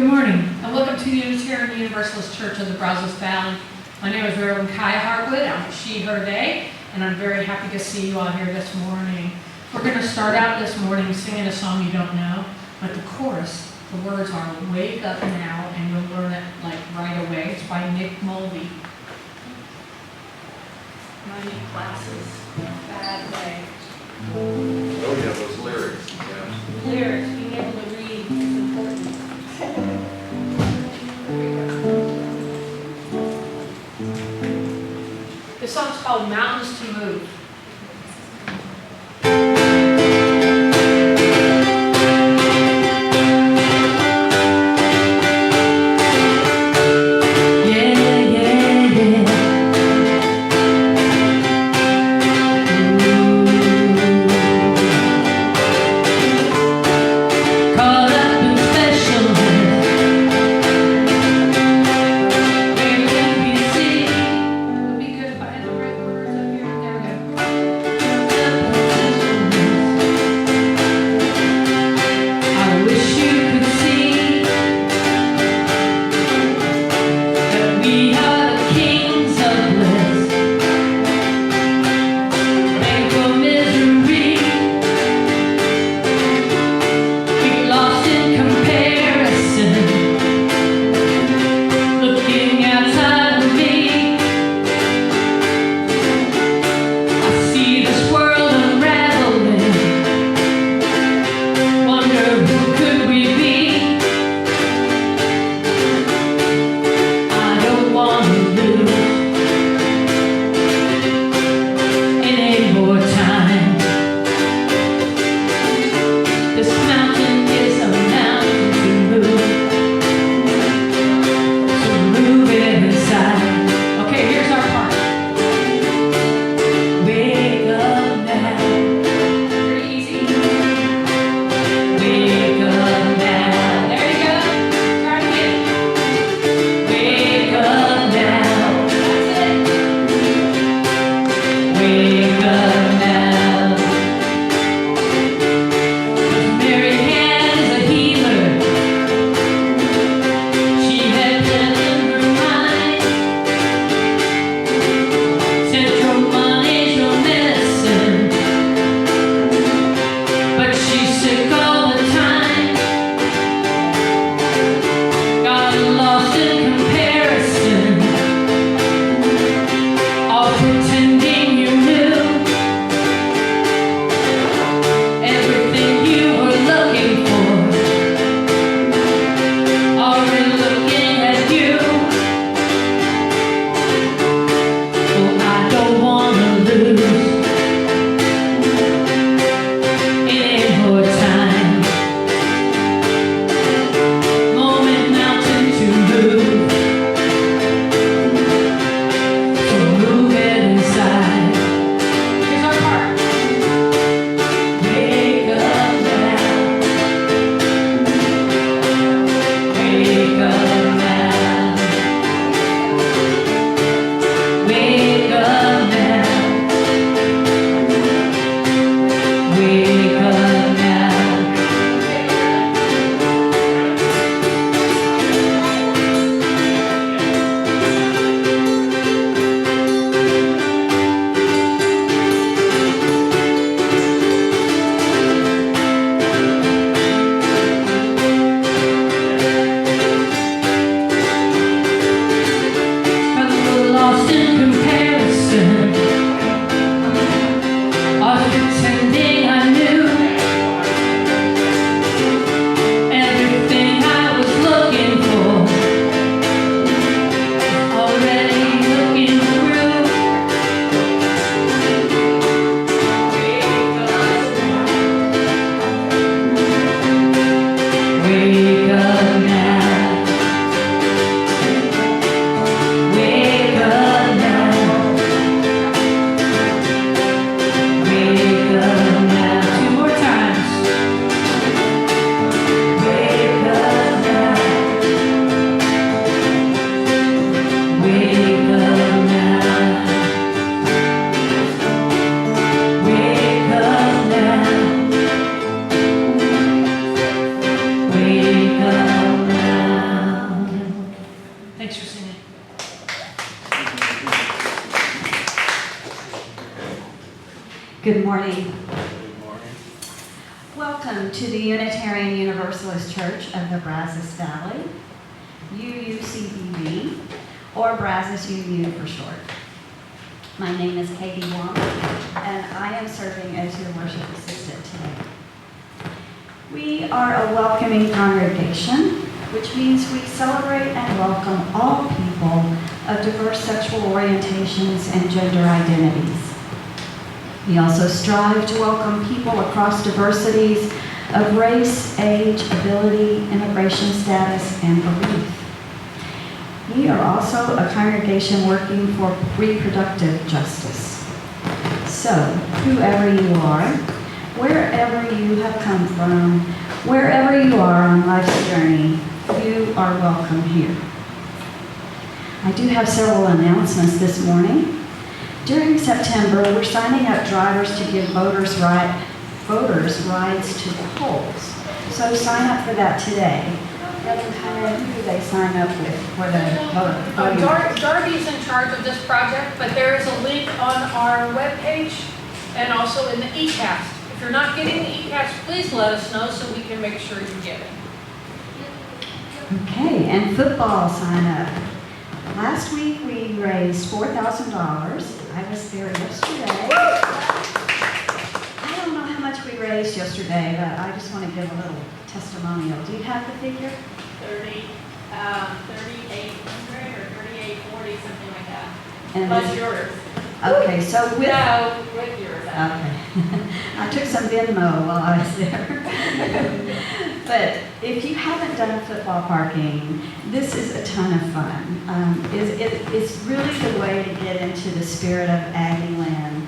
morning, and welcome to the Unitarian Universalist Church of the Brazos Valley. My name is Reverend Kiya Heartwood. I'm a she, her, they, and I'm very happy to see you all here this morning. We're going to start out this morning singing a song you don't know, but the chorus, the words are "Wake Up Now," and you'll learn it like right away. It's by Nick Mulvey. Money classes, bad way. Oh yeah, those lyrics. Yeah. Lyrics, being able to read is important. This song's called Mountains to Move. Would be good if I had the right words up here. There we go. Thanks for singing. Good morning. Welcome to the Unitarian Universalist Church of the Brazos Valley, UUCBV, or Brazos UU for short. My name is Katie Wong, and I am serving as your worship assistant today. We are a welcoming congregation, which means we celebrate and welcome all people of diverse sexual orientations and gender identities. We also strive to welcome people across diversities of race, age, ability, immigration status, and belief. We are also a congregation working for reproductive justice. So, whoever you are, wherever you have come from, wherever you are on life's journey, you are welcome here. I do have several announcements this morning. During September, we're signing up drivers to give voters rides to the polls. So sign up for that today. Who do they sign up with for the vote? Darby's in charge of this project, but there is a link on our webpage and also in the e-cast. If you're not getting the e-cast, please let us know so we can make sure you get it. Okay, and football sign up. Last week we raised $4,000. I was there yesterday. I don't know how much we raised yesterday, but I just want to give a little testimonial. Do you have the figure? 3,800 or 3,840, something like that. And Plus yours. okay, so with No, with yours. okay, I took some Venmo while I was there. But if you haven't done football parking, this is a ton of fun. It's really the way to get into the spirit of Aggie Land.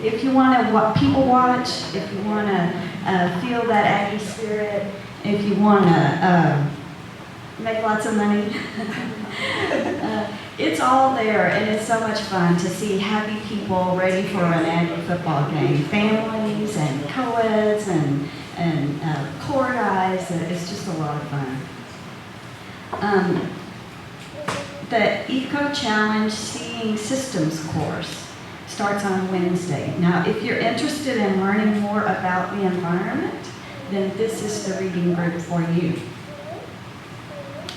If you want to people watch, if you want to feel that Aggie spirit, if you want to make lots of money, it's all there, and it's so much fun to see happy people ready for an Aggie football game. Families and co-eds and core guys. It's just a lot of fun. The Eco Challenge Seeing Systems course starts on Wednesday. Now, if you're interested in learning more about the environment, then this is the reading group for you.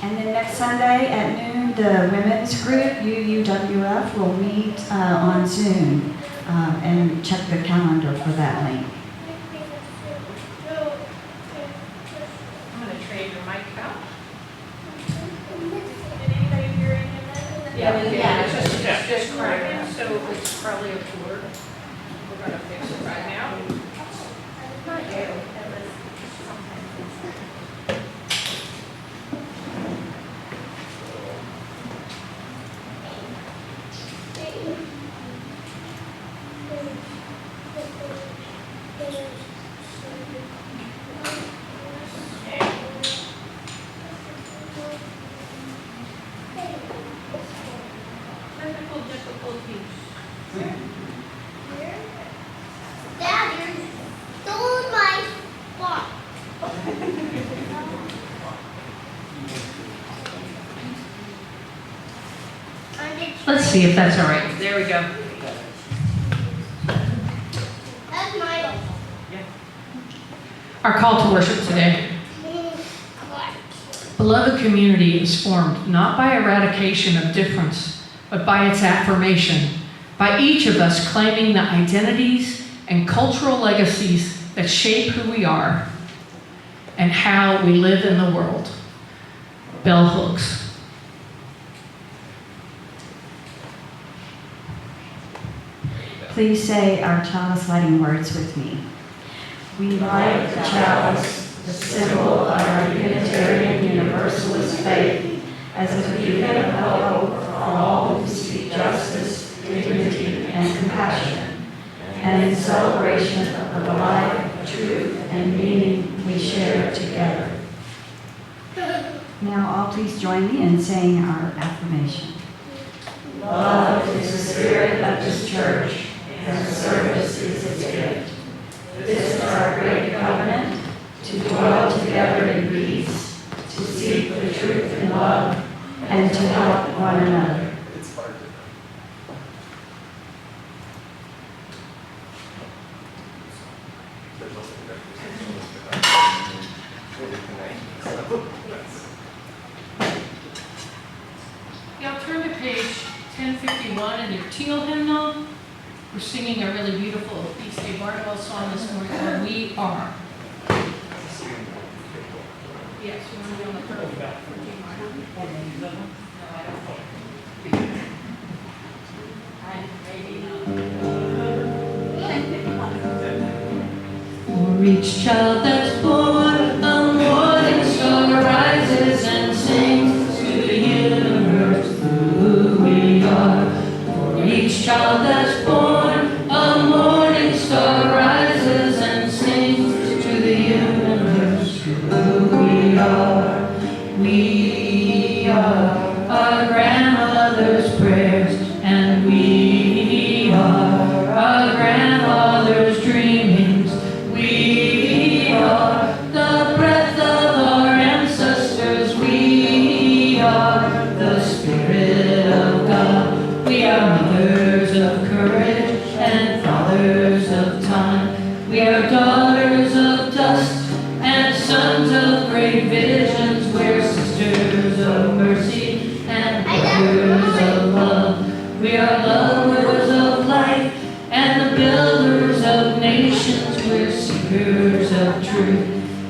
And then next Sunday at noon, the women's group, UUWF, will meet on Zoom and check the calendar for that link. I'm going to trade your mic out. Did anybody hear any of that? Yeah, it's just cracking, so it's probably a cord. We're going to fix it right now. Technical difficulties. Dad, you stole my spot. Let's see if that's all right. There we go. That's my Our call to worship today. Beloved community is formed not by eradication of difference, but by its affirmation, by each of us claiming the identities and cultural legacies that shape who we are and how we live in the world. Bell hooks. Please say our chalice lighting words with me. We light the chalice, the symbol of our Unitarian Universalist faith, as a beacon of hope for all who seek justice, dignity, and compassion, and in celebration of the life, truth, and meaning we share together. Now all please join me in saying our affirmation. Love is the spirit of this church, and service is its gift. This is our great covenant, to dwell together in peace, to seek the truth in love, and to help one another. It's hard to. Y'all turn to page 1051 in your teal hymnal. We're singing a really beautiful Feast Day Barnabas song this morning called We Are. Yes, you want to be on the front? For each child that's born, a morning star rises and sings to the universe who we are. For each child that's born, a morning star rises and sings to the universe who we are. We are our grandmother's prayers, and we are our grandmother's dreamings. We are the breath of our ancestors. We are the Spirit of God. We are mothers of courage and fathers of time. We are daughters of dust and sons of great visions. We're sisters of mercy and brothers of love. We are lovers of life and the builders of nations. We're seekers of truth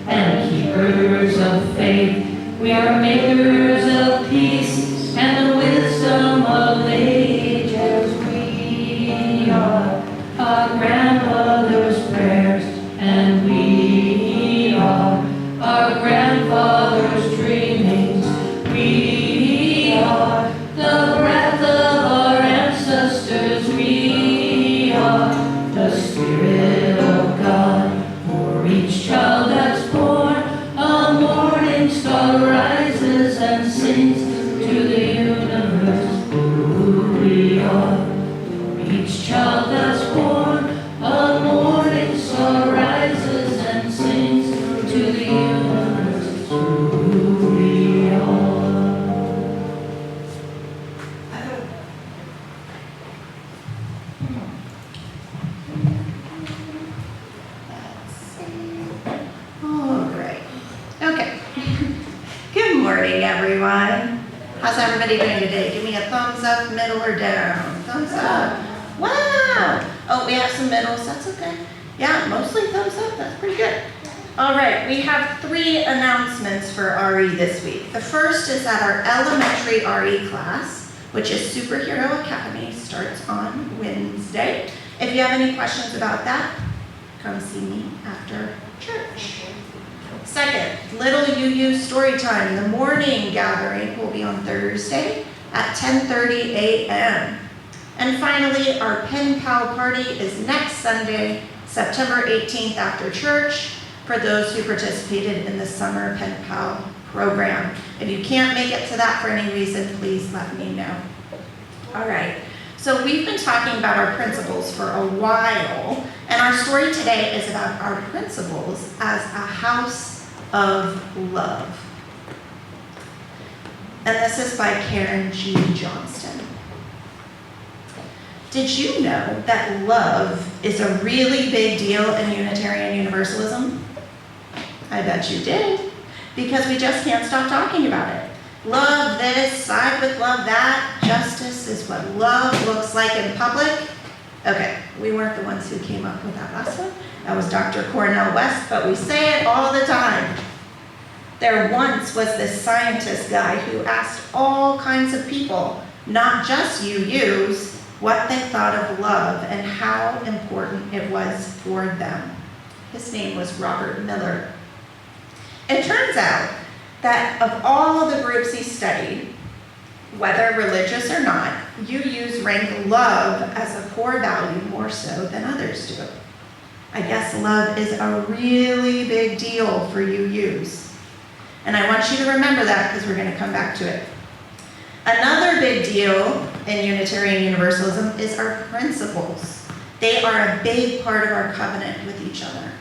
and keepers of faith. We are makers of peace and the wisdom of ages. We are our grandmother's prayers, and we are our grandfather's dreamings. We are the breath of our ancestors. We are the Spirit of God. For each child that's born, a morning star rises and sings to the universe who we are. For each child that's born, a morning star rises and sings to the universe who we are. Oh, great. Okay. Good morning, everyone. How's everybody doing today? Give me a thumbs up, middle, or down. Thumbs up. Wow. Oh, we have some middles. That's okay. Yeah, mostly thumbs up. That's pretty good. All right. We have 3 announcements for RE this week. The first is that our elementary RE class, which is Superhero Academy, starts on Wednesday. If you have any questions about that, come see me after church. Second, Little UU Story Time. The morning gathering will be on Thursday at 10:30 a.m. And finally, our Pen Pal party is next Sunday, September 18th after church, for those who participated in the summer Pen Pal program. If you can't make it to that for any reason, please let me know. All right. So we've been talking about our principles for a while, and our story today is about our principles as a house of love. And this is by Karen G. Johnston. Did you know that love is a really big deal in Unitarian Universalism? I bet you did, because we just can't stop talking about it. Love this, side with love that, justice is what love looks like in public. Okay, we weren't the ones who came up with that last one. That was Dr. Cornel West, but we say it all the time. There once was this scientist guy who asked all kinds of people, not just UUs, what they thought of love and how important it was for them. His name was Robert Miller. It turns out that of all the groups he studied, whether religious or not, UUs rank love as a core value more so than others do. I guess love is a really big deal for UUs. And I want you to remember that because we're going to come back to it. Another big deal in Unitarian Universalism is our principles. They are a big part of our covenant with each other.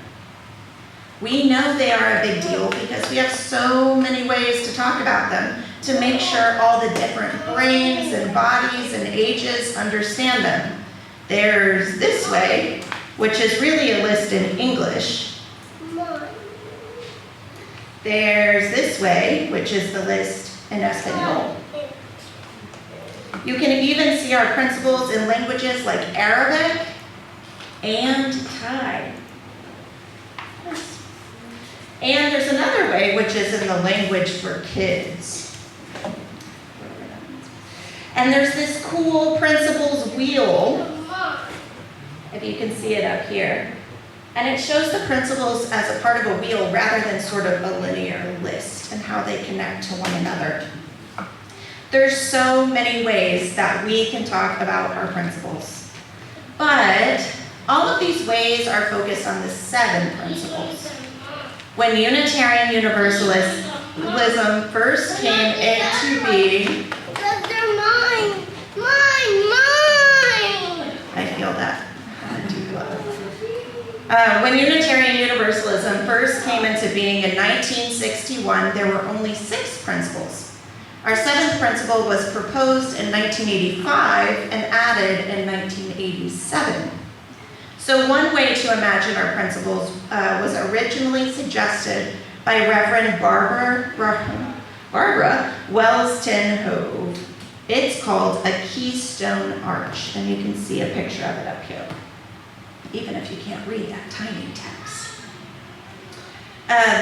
We know they are a big deal because we have so many ways to talk about them. to make sure all the different brains and bodies and ages understand them. There's this way, which is really a list in English. There's this way, which is the list in Espanol. You can even see our principles in languages like Arabic and Thai. Yes. And there's another way, which is in the language for kids. And there's this cool principles wheel, if you can see it up here. And it shows the principles as a part of a wheel rather than sort of a linear list and how they connect to one another. There's so many ways that we can talk about our principles. But all of these ways are focused on the 7 principles. When Unitarian Universalism first came into being, Because they're mine. I feel that. When Unitarian Universalism first came into being in 1961, there were only 6 principles. Our 7th principle was proposed in 1985 and added in 1987. So one way to imagine our principles was originally suggested by Reverend Barbara Wellston Hove. It's called a keystone arch, and you can see a picture of it up here, even if you can't read that tiny text.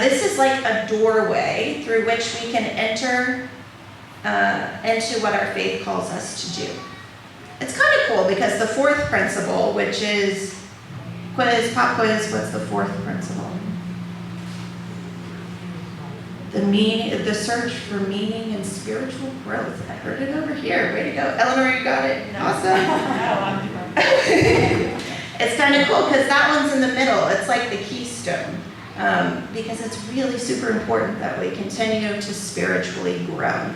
This is like a doorway through which we can enter into what our faith calls us to do. It's kind of cool because the 4th principle, which is pop quiz, what's the 4th principle? The search for meaning and spiritual growth. I heard it over here. Way to go. Eleanor, you got it? Awesome. It's kind of cool because that one's in the middle. It's like the keystone because it's really super important that we continue to spiritually grow.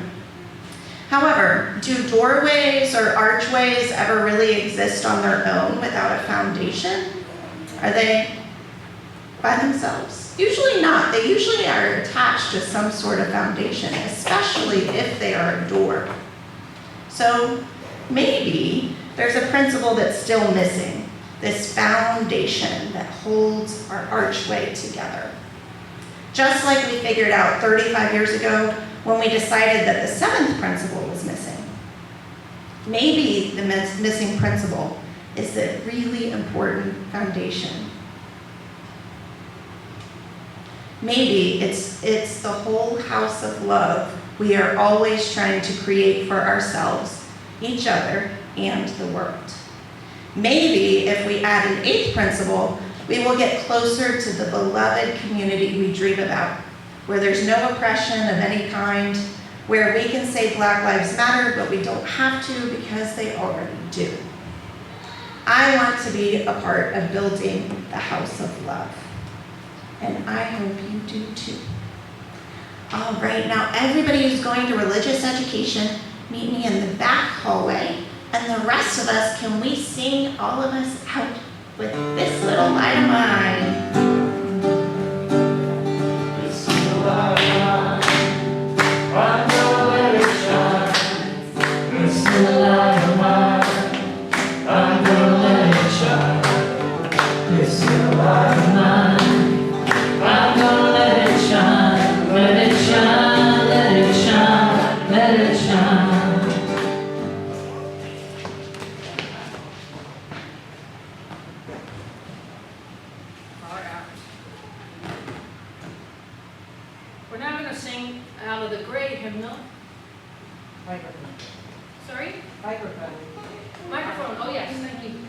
However, do doorways or archways ever really exist on their own without a foundation? Are they by themselves? Usually not. They usually are attached to some sort of foundation, especially if they are a door. So maybe there's a principle that's still missing, this foundation that holds our archway together. Just like we figured out 35 years ago when we decided that the 7th principle was missing. Maybe the missing principle is the really important foundation. Maybe it's the whole house of love we are always trying to create for ourselves, each other, and the world. Maybe if we add an 8th principle, we will get closer to the beloved community we dream about, where there's no oppression of any kind, where we can say Black Lives Matter, but we don't have to because they already do. I want to be a part of building the house of love. And I hope you do too. All right, now everybody who's going to religious education, meet me in the back hallway. And the rest of us, can we sing all of us out with this little light of mine? This little light of mine, I'm gonna let it shine. This little light of mine, I'm gonna let it shine. This little light of mine, I'm gonna let it shine. Let it shine, let it shine, let it shine. We're now going to sing out of the great hymnal. Microphone. Sorry? Microphone. Microphone. Oh, yes, thank you.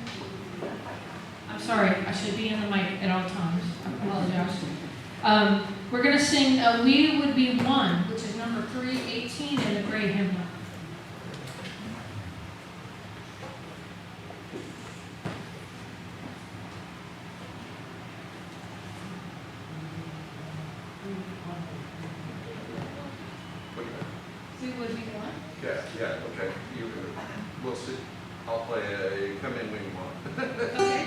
I'm sorry, I should be in the mic at all times. I apologize. We're going to sing We Would Be One, which is number 318 in the great hymnal. We would be one. Yeah, okay. We'll see. I'll play a come in when you want. Okay.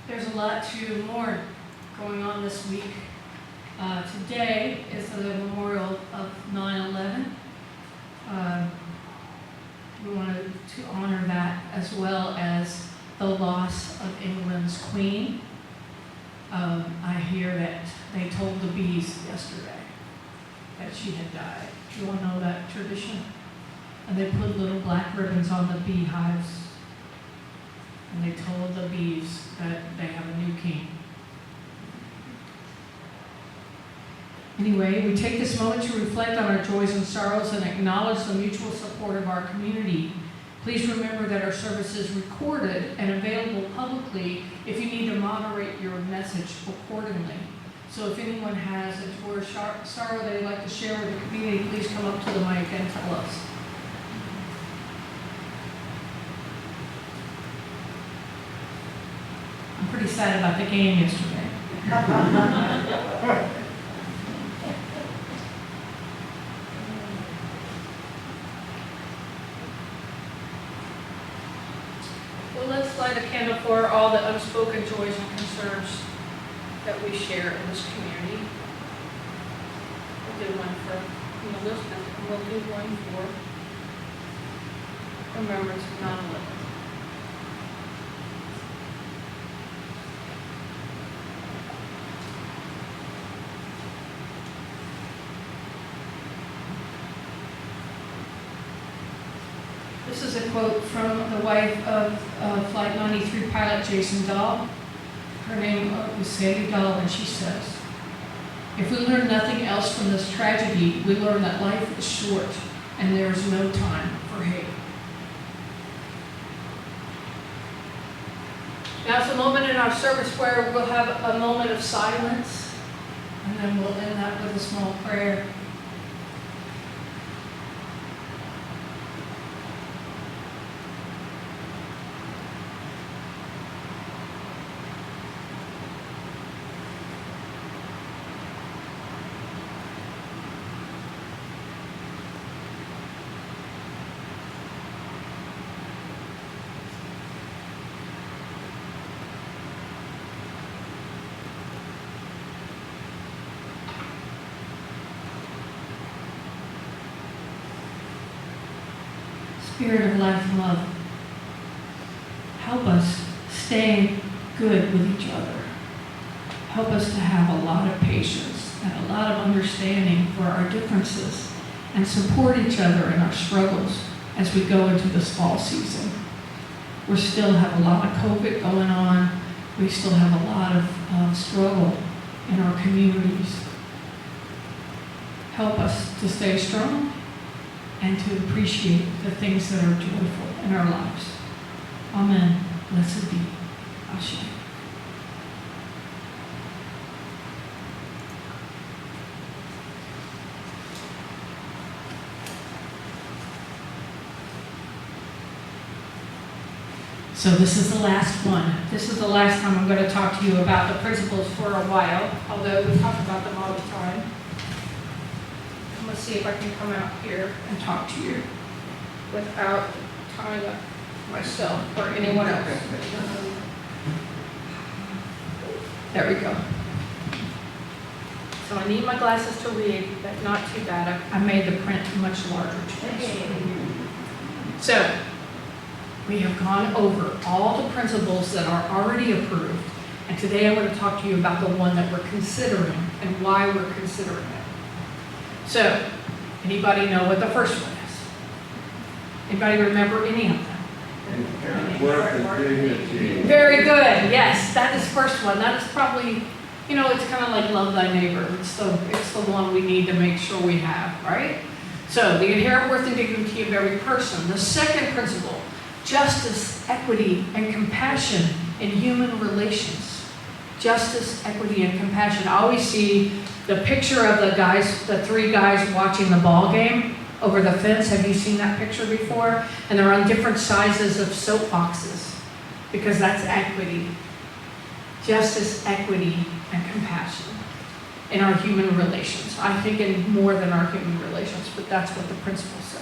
There's a lot to mourn going on this week. Today is the memorial of 9/11. We wanted to honor that as well as the loss of England's queen. I hear that they told the bees yesterday that she had died. You all know that tradition? And they put little black ribbons on the beehives. And they told the bees that they have a new king. Anyway, we take this moment to reflect on our joys and sorrows and acknowledge the mutual support of our community. Please remember that our service is recorded and available publicly if you need to moderate your message accordingly. So if anyone has a joy or sorrow they'd like to share with the community, please come up to the mic and tell us. I'm pretty sad about the game yesterday. Well, let's light a candle for all the unspoken joys and concerns that we share in this community. We'll do one for Elizabeth, and we'll do one for Remembrance of 9/11. This is a quote from the wife of Flight 93 pilot Jason Dahl. Her name was Sandy Dahl, and she says, "If we learn nothing else from this tragedy, we learn that life is short and there is no time for hate." Now it's a moment in our service where we'll have a moment of silence, and then we'll end that with a small prayer. Spirit of life and love, help us stay good with each other. Help us to have a lot of patience and a lot of understanding for our differences and support each other in our struggles as we go into this fall season. We still have a lot of COVID going on. We still have a lot of struggle in our communities. Help us to stay strong and to appreciate the things that are joyful in our lives. Amen. Blessed be. Ashe. So this is the last one. This is the last time I'm going to talk to you about the principles for a while, although we talk about them all the time. I'm going to see if I can come out here and talk to you without tying up myself or anyone else. There we go. So I need my glasses to read, but not too bad. I made the print much larger today. So we have gone over all the principles that are already approved, and today I'm going to talk to you about the one that we're considering and why we're considering it. So, anybody know what the first one is? Anybody remember any of them? Work and dignity. Very good. Yes, that is the first one. That is probably, you know, it's kind of like love thy neighbor. It's the one we need to make sure we have, right? So, the inherent worth and dignity of every person. The second principle, justice, equity, and compassion in human relations. Justice, equity, and compassion. I always see the picture of the three guys watching the ball game over the fence. Have you seen that picture before? And they're on different sizes of soapboxes because that's equity. Justice, equity, and compassion in our human relations. I think in more than our human relations, but that's what the principle says.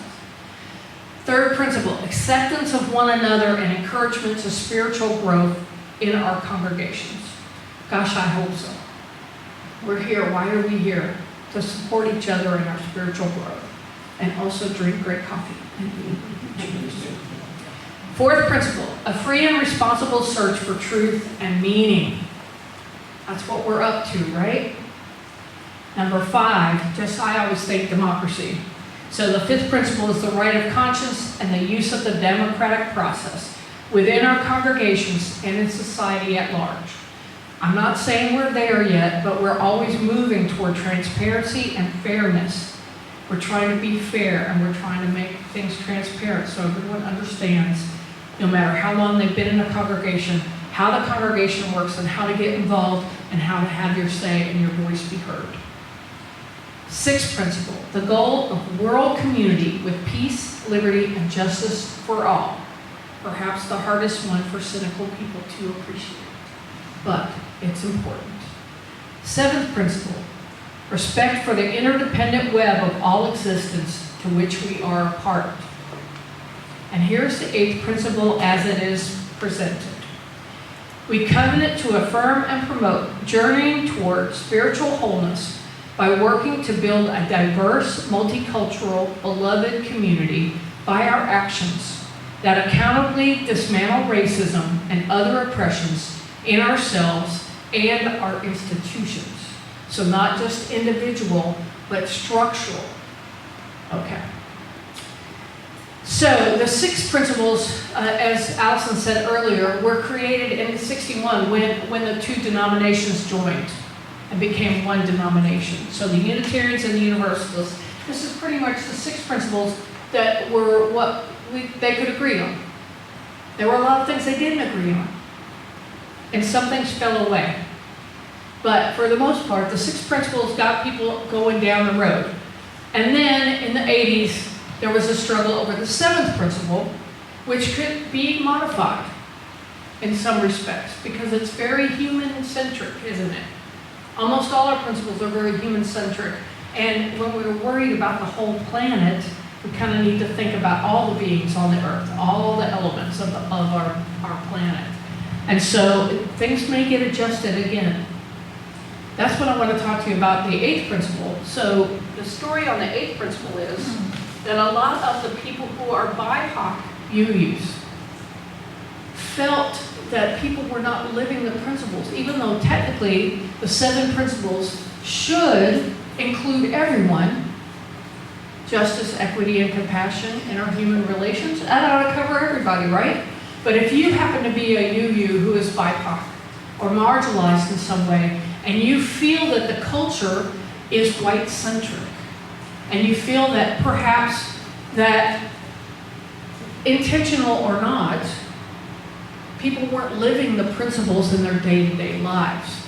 Third principle, acceptance of one another and encouragement to spiritual growth in our congregations. Gosh, I hope so. We're here. Why are we here? To support each other in our spiritual growth and also drink great coffee. Fourth principle, a free and responsible search for truth and meaning. That's what we're up to, right? Number 5, just I always think democracy. So the 5th principle is the right of conscience and the use of the democratic process within our congregations and in society at large. I'm not saying we're there yet, but we're always moving toward transparency and fairness. We're trying to be fair and we're trying to make things transparent so everyone understands, no matter how long they've been in a congregation, how the congregation works and how to get involved and how to have your say and your voice be heard. 6th principle, the goal of world community with peace, liberty, and justice for all. Perhaps the hardest one for cynical people to appreciate, but it's important. 7th principle, respect for the interdependent web of all existence to which we are a part. And here's the 8th principle as it is presented. We covenant to affirm and promote journeying toward spiritual wholeness by working to build a diverse, multicultural, beloved community by our actions that accountably dismantle racism and other oppressions in ourselves and our institutions. So not just individual, but structural. Okay. So the 6 principles, as Allison said earlier, were created in '61 when the 2 denominations joined and became one denomination. So the Unitarians and the Universalists, this is pretty much the 6 principles that were what they could agree on. There were a lot of things they didn't agree on. And some things fell away. But for the most part, the 6 principles got people going down the road. And then in the 80s, there was a struggle over the 7th principle, which could be modified in some respects, because it's very human-centric, isn't it? Almost all our principles are very human-centric. And when we're worried about the whole planet, we kind of need to think about all the beings on the earth, all the elements of our planet. And so things may get adjusted again. That's what I want to talk to you about, the 8th principle. So the story on the 8th principle is that a lot of the people who are BIPOC UUs felt that people were not living the principles, even though technically the 7 principles should include everyone. Justice, equity, and compassion in our human relations. That ought to cover everybody, right? But if you happen to be a UU who is BIPOC or marginalized in some way, and you feel that the culture is white-centric, and you feel that perhaps that, intentional or not, people weren't living the principles in their day-to-day lives.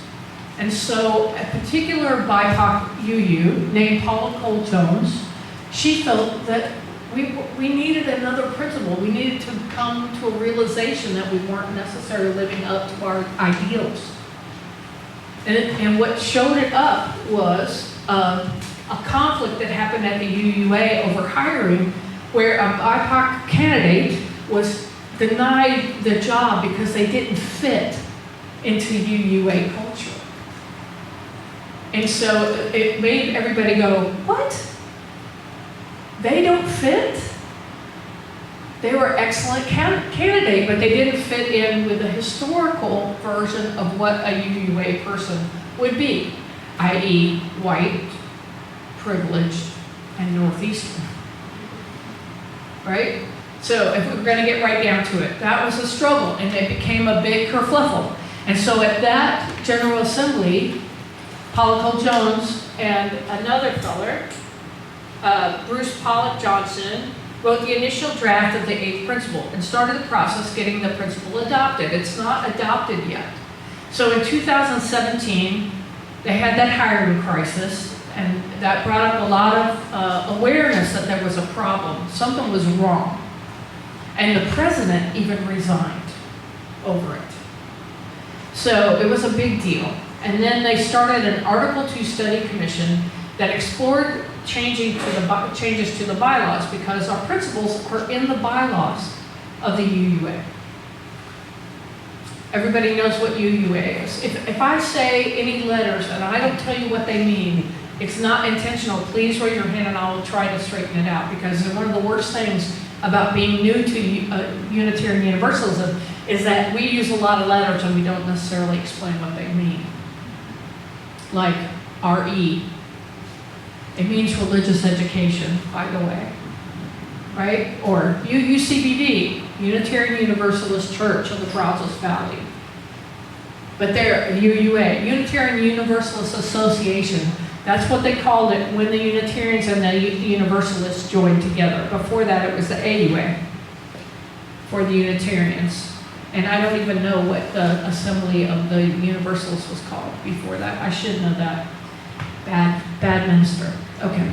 And so a particular BIPOC UU named Paula Cole Jones, she felt that we needed another principle. We needed to come to a realization that we weren't necessarily living up to our ideals. And what showed it up was a conflict that happened at the UUA over hiring, where a BIPOC candidate was denied the job because they didn't fit into UUA culture. And so it made everybody go, what? They don't fit? They were an excellent candidate, but they didn't fit in with the historical version of what a UUA person would be, i.e. white, privileged, and Northeastern. Right? So if we're going to get right down to it, that was a struggle, and it became a big kerfluffle. And so at that General Assembly, Paula Cole Jones and another feller, Bruce Pollock Johnson, wrote the initial draft of the 8th principle and started the process getting the principle adopted. It's not adopted yet. So in 2017, they had that hiring crisis, and that brought up a lot of awareness that there was a problem. Something was wrong. And the president even resigned over it. So it was a big deal. And then they started an Article 2 study commission that explored changes to the bylaws because our principles are in the bylaws of the UUA. Everybody knows what UUA is. If I say any letters and I don't tell you what they mean, it's not intentional. Please raise your hand and I will try to straighten it out, because one of the worst things about being new to Unitarian Universalism is that we use a lot of letters and we don't necessarily explain what they mean. Like RE. It means religious education, by the way. Right? Or UUCBV, Unitarian Universalist Church of the Brazos Valley. But they're UUA, Unitarian Universalist Association. That's what they called it when the Unitarians and the Universalists joined together. Before that, it was the AUA for the Unitarians. And I don't even know what the Assembly of the Universalists was called before that. I should know that. Bad minister. Okay.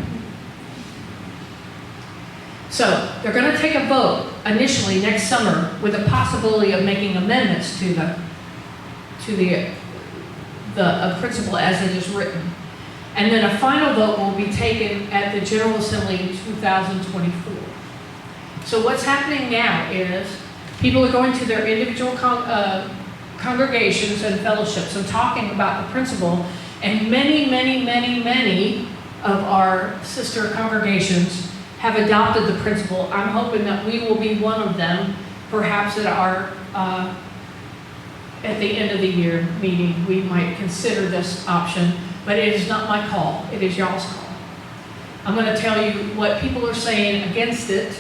So they're going to take a vote initially next summer with the possibility of making amendments to the principle as it is written. And then a final vote will be taken at the General Assembly in 2024. So what's happening now is people are going to their individual congregations and fellowships and talking about the principle, and many of our sister congregations have adopted the principle. I'm hoping that we will be one of them, perhaps at our at the end of the year meeting. We might consider this option, but it is not my call. It is y'all's call. I'm going to tell you what people are saying against it,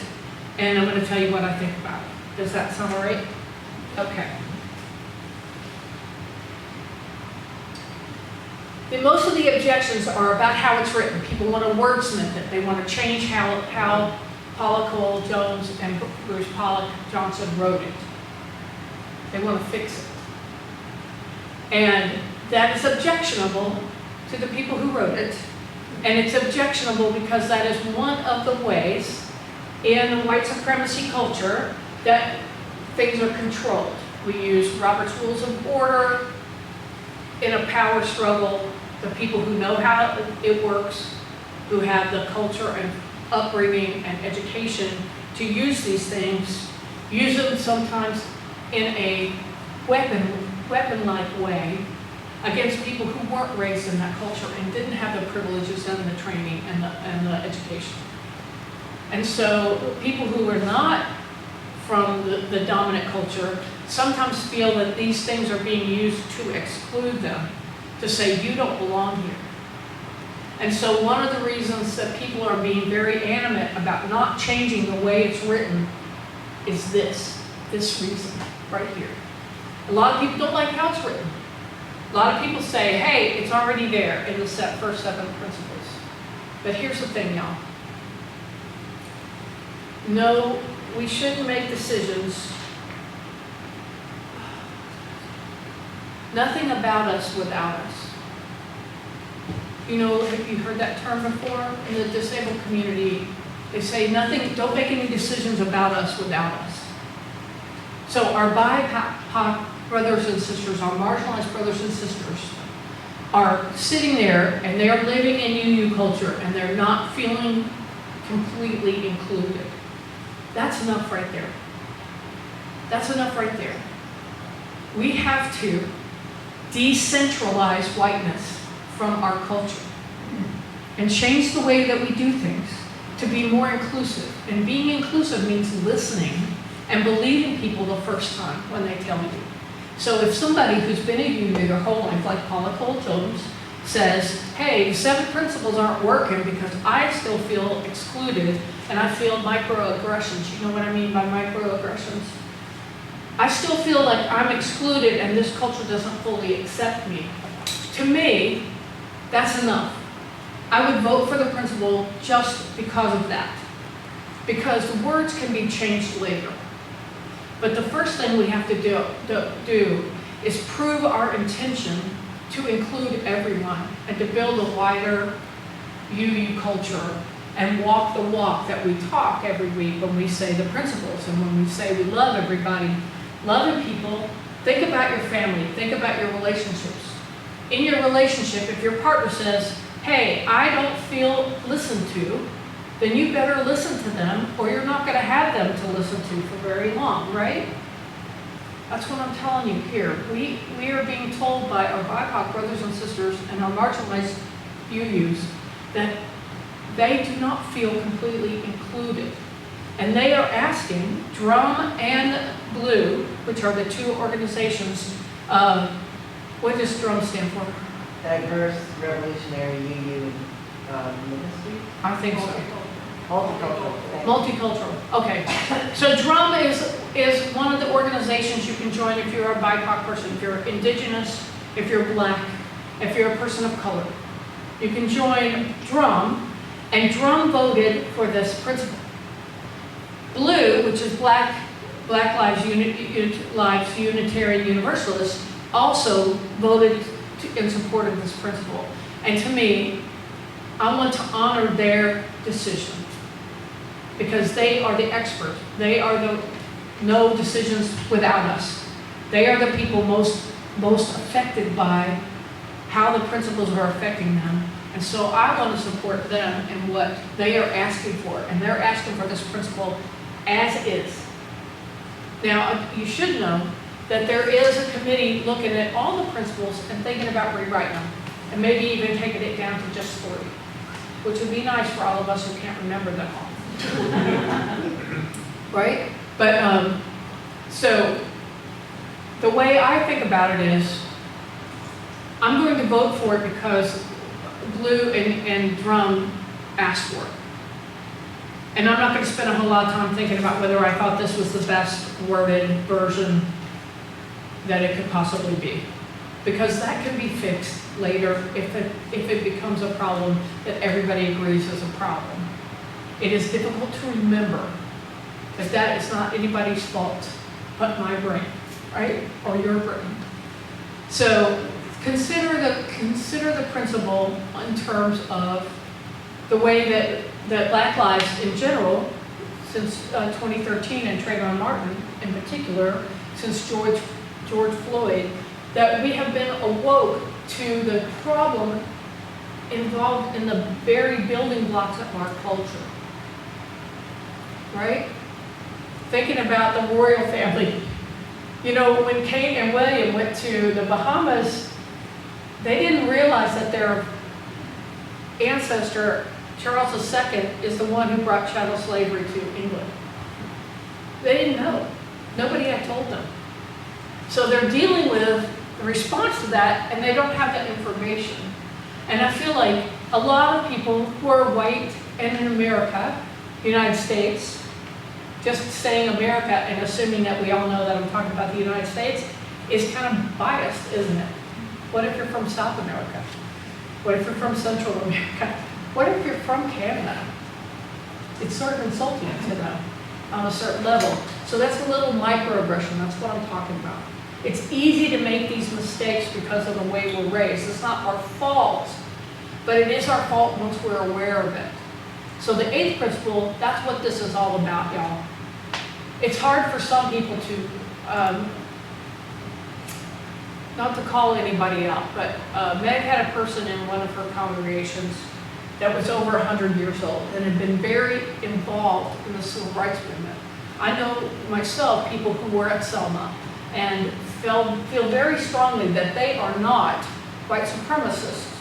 and I'm going to tell you what I think about it. Does that sound all right? Okay. Most of the objections are about how it's written. People want to wordsmith it. They want to change how Paula Cole Jones and Bruce Pollock Johnson wrote it. They want to fix it. And that is objectionable to the people who wrote it. And it's objectionable because that is one of the ways in white supremacy culture that things are controlled. We use Robert's Rules of Order in a power struggle. The people who know how it works, who have the culture and upbringing and education to use these things, use them sometimes in a weapon-like way against people who weren't raised in that culture and didn't have the privileges and the training and the education. And so people who are not from the dominant culture sometimes feel that these things are being used to exclude them, to say you don't belong here. And so one of the reasons that people are being very animate about not changing the way it's written is this reason right here. A lot of people don't like how it's written. A lot of people say, hey, it's already there in the first 7 principles. But here's the thing, y'all. No, we shouldn't make decisions. Nothing about us without us. You know, have you heard that term before? In the disabled community, they say don't make any decisions about us without us. So our BIPOC brothers and sisters, our marginalized brothers and sisters, are sitting there and they're living in UU culture and they're not feeling completely included. That's enough right there. That's enough right there. We have to decentralize whiteness from our culture and change the way that we do things to be more inclusive. And being inclusive means listening and believing people the first time when they tell you. So if somebody who's been a UU their whole life, like Paula Cole Jones, says, hey, the 7 principles aren't working because I still feel excluded and I feel microaggressions. You know what I mean by microaggressions? I still feel like I'm excluded and this culture doesn't fully accept me. To me, that's enough. I would vote for the principle just because of that. Because the words can be changed later. But the first thing we have to do is prove our intention to include everyone and to build a wider UU culture and walk the walk that we talk every week when we say the principles and when we say we love everybody. Loving people, think about your family, think about your relationships. In your relationship, if your partner says, hey, I don't feel listened to, then you better listen to them or you're not gonna have them to listen to for very long, right? That's what I'm telling you here. We are being told by our BIPOC brothers and sisters and our marginalized UUs that they do not feel completely included. And they are asking Drum and Blue, which are the two organizations, what does Drum stand for? Diverse Revolutionary UU Ministry. I think so. Multicultural. Multicultural, okay. So Drum is one of the organizations you can join if you're a BIPOC person, if you're indigenous, if you're black, if you're a person of color. You can join Drum, and Drum voted for this principle. Blue, which is Black Lives Unitarian Universalist, also voted in support of this principle. And to me, I want to honor their decision because they are the experts. They are the no decisions without us. They are the people most affected by how the principles are affecting them. And so I want to support them in what they are asking for. And they're asking for this principle as is. Now, you should know that there is a committee looking at all the principles and thinking about rewriting them. And maybe even taking it down to just 40, which would be nice for all of us who can't remember them all. Right? But, so, the way I think about it is, I'm going to vote for it because Blue and Drum asked for it. And I'm not going to spend a whole lot of time thinking about whether I thought this was the best worded version that it could possibly be. Because that can be fixed later if it becomes a problem that everybody agrees is a problem. It is difficult to remember that that is not anybody's fault but my brain, right? Or your brain. So consider the principle in terms of the way that Black lives in general, since 2013 and Trayvon Martin in particular, since George Floyd, that we have been awoke to the problem involved in the very building blocks of our culture, right? Thinking about the royal family. You know, when Kate and William went to the Bahamas, they didn't realize that their ancestor, Charles II, is the one who brought chattel slavery to England. They didn't know. Nobody had told them. So they're dealing with the response to that, and they don't have that information. And I feel like a lot of people who are white and in America, United States, just saying America and assuming that we all know that I'm talking about the United States is kind of biased, isn't it? What if you're from South America? What if you're from Central America? What if you're from Canada? It's sort of insulting to them on a certain level. So that's a little microaggression. That's what I'm talking about. It's easy to make these mistakes because of the way we're raised. It's not our fault, but it is our fault once we're aware of it. So the eighth principle, that's what this is all about, y'all. It's hard for some people to, not to call anybody out, but Meg had a person in one of her congregations that was over 100 years old and had been very involved in the civil rights movement. I know myself people who were at Selma and feel very strongly that they are not white supremacists,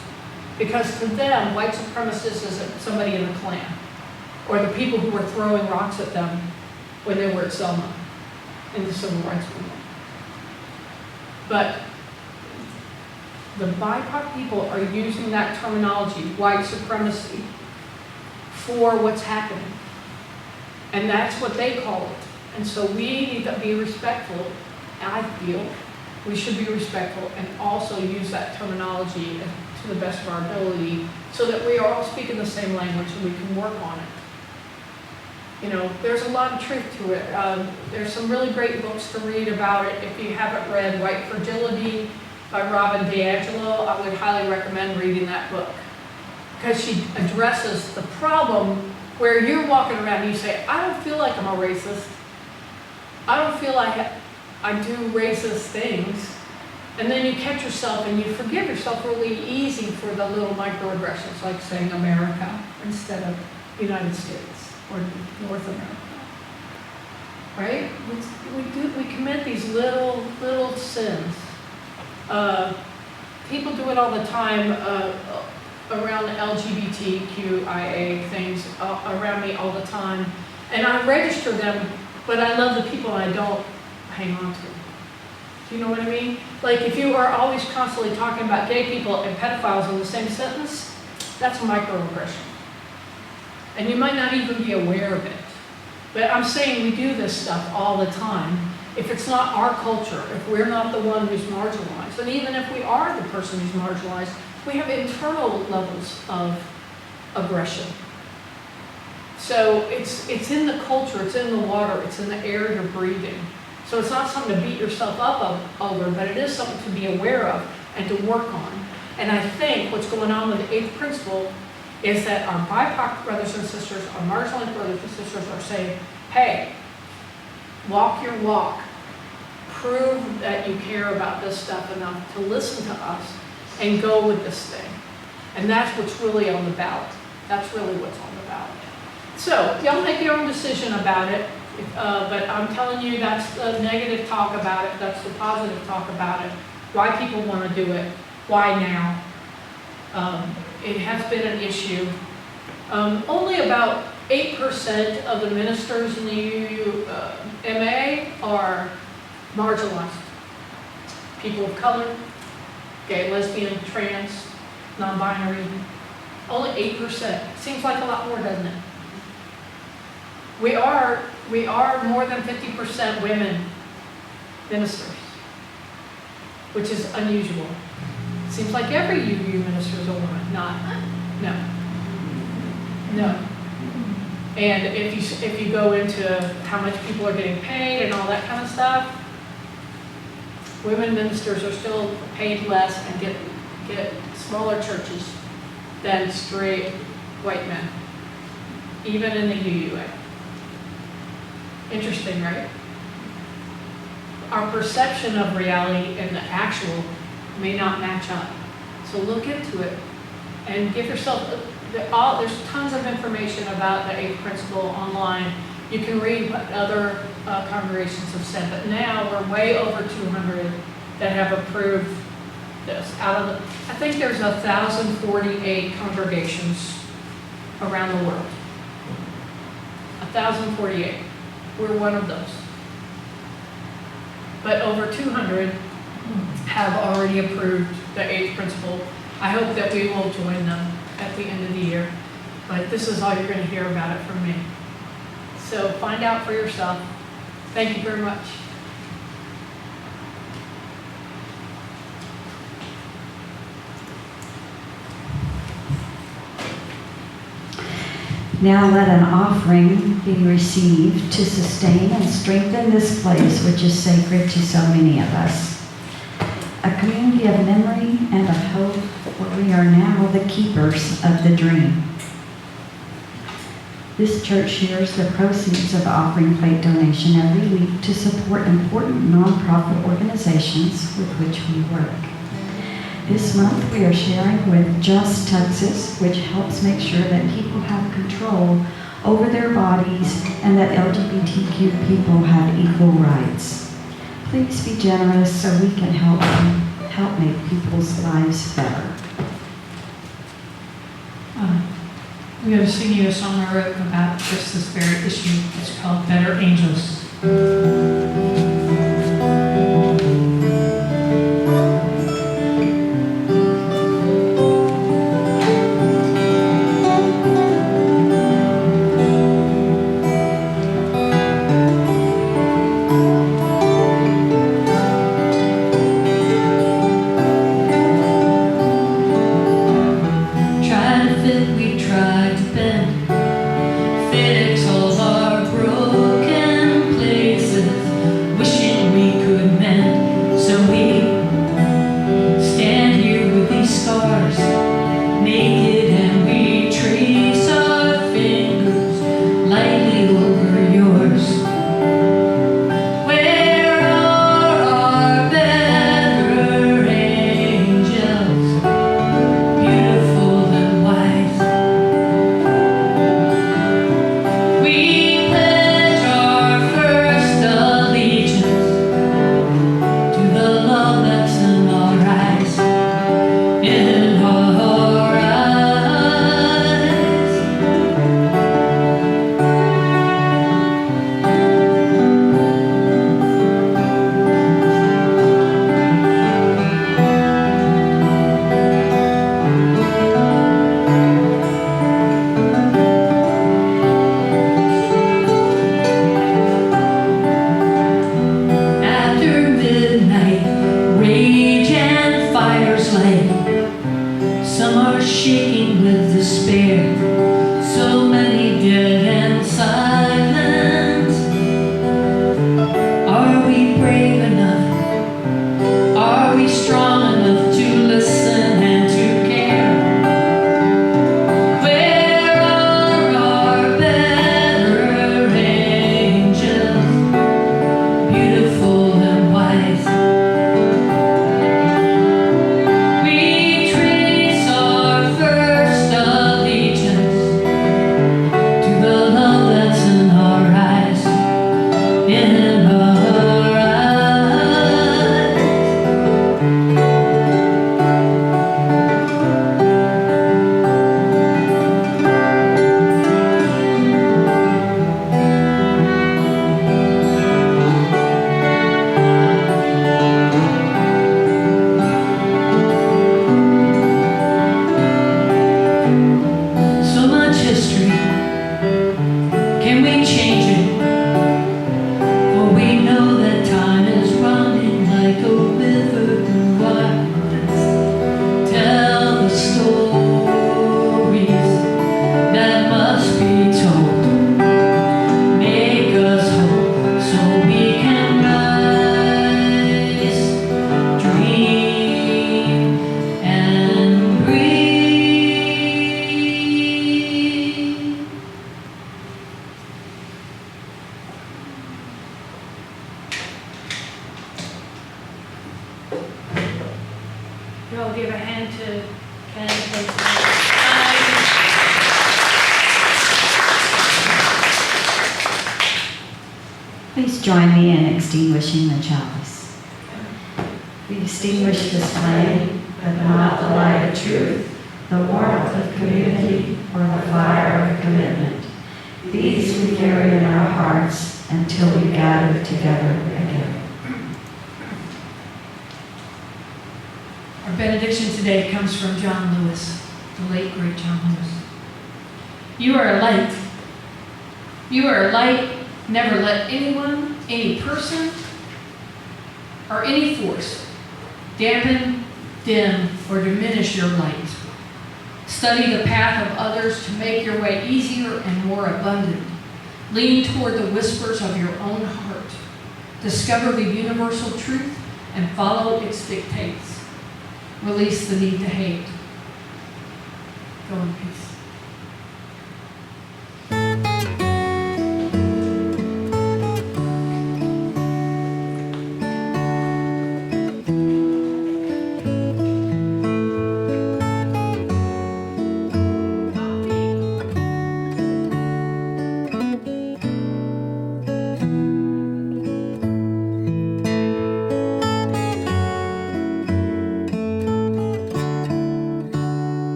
because to them, white supremacist is somebody in the Klan, or the people who were throwing rocks at them when they were at Selma in the civil rights movement. But the BIPOC people are using that terminology, white supremacy, for what's happening. And that's what they call it. And so we need to be respectful. I feel we should be respectful and also use that terminology to the best of our ability so that we are all speaking the same language and we can work on it. You know, there's a lot of truth to it. There's some really great books to read about it. If you haven't read White Fragility by Robin DiAngelo, I would highly recommend reading that book, because she addresses the problem where you're walking around and you say, I don't feel like I'm a racist. I don't feel like I do racist things. And then you catch yourself and you forgive yourself really easy for the little microaggressions, like saying America instead of United States or North America. Right? We commit these little sins. People do it all the time around the LGBTQIA things around me all the time. And I register them, but I love the people I don't hang on to. Do you know what I mean? Like if you are always constantly talking about gay people and pedophiles in the same sentence, that's a microaggression. And you might not even be aware of it. But I'm saying we do this stuff all the time. If it's not our culture, if we're not the one who's marginalized, and even if we are the person who's marginalized, we have internal levels of aggression. So it's in the culture, it's in the water, it's in the air you're breathing. So it's not something to beat yourself up over, but it is something to be aware of and to work on. And I think what's going on with the 8th principle is that our BIPOC brothers and sisters, our marginalized brothers and sisters are saying, hey, walk your walk. Prove that you care about this stuff enough to listen to us and go with this thing. And that's what's really on the ballot. That's really what's on the ballot. So y'all make your own decision about it. But I'm telling you, that's the negative talk about it. That's the positive talk about it. Why people want to do it. Why now? It has been an issue. Only about 8% of the ministers in the UUMA are marginalized. People of color, gay, lesbian, trans, non-binary. Only 8%. Seems like a lot more, doesn't it? We are more than 50% women ministers, which is unusual. Seems like every UU minister is a woman. Not, no. And if you go into how much people are getting paid and all that kind of stuff, women ministers are still paid less and get smaller churches than straight white men, even in the UUA. Interesting, right? Our perception of reality and the actual may not match up. So look into it and give yourself, there's tons of information about the 8th principle online. You can read what other congregations have said, but now we're way over 200 that have approved this. I think there's 1,048 congregations around the world. 1,048. We're one of those. But over 200 have already approved the 8th principle. I hope that we will join them at the end of the year. But this is all you're going to hear about it from me. So find out for yourself. Thank you very much. Now let an offering be received to sustain and strengthen this place which is sacred to so many of us. A community of memory and of hope where we are now the keepers of the dream. This church shares the proceeds of offering plate donation every week to support important nonprofit organizations with which we work. This month we are sharing with Just Texas, which helps make sure that people have control over their bodies and that LGBTQ people have equal rights. Please be generous so we can help make people's lives better. I'm going to sing you a song I wrote about just this very issue. It's called Better Angels. Fix all our broken places. you all give a hand to Ken, please? Please join me in extinguishing the chalice. We extinguish this flame, but not the light of truth, the warmth of community, or the fire of commitment. These we carry in our hearts until we gather together again. Our benediction today comes from John Lewis, the late great John Lewis. You are a light. You are a light. Never let anyone, any person, or any force dampen, dim, or diminish your light. Study the path of others to make your way easier and more abundant. Lean toward the whispers of your own heart. Discover the universal truth and follow its dictates. Release the need to hate. Go in peace.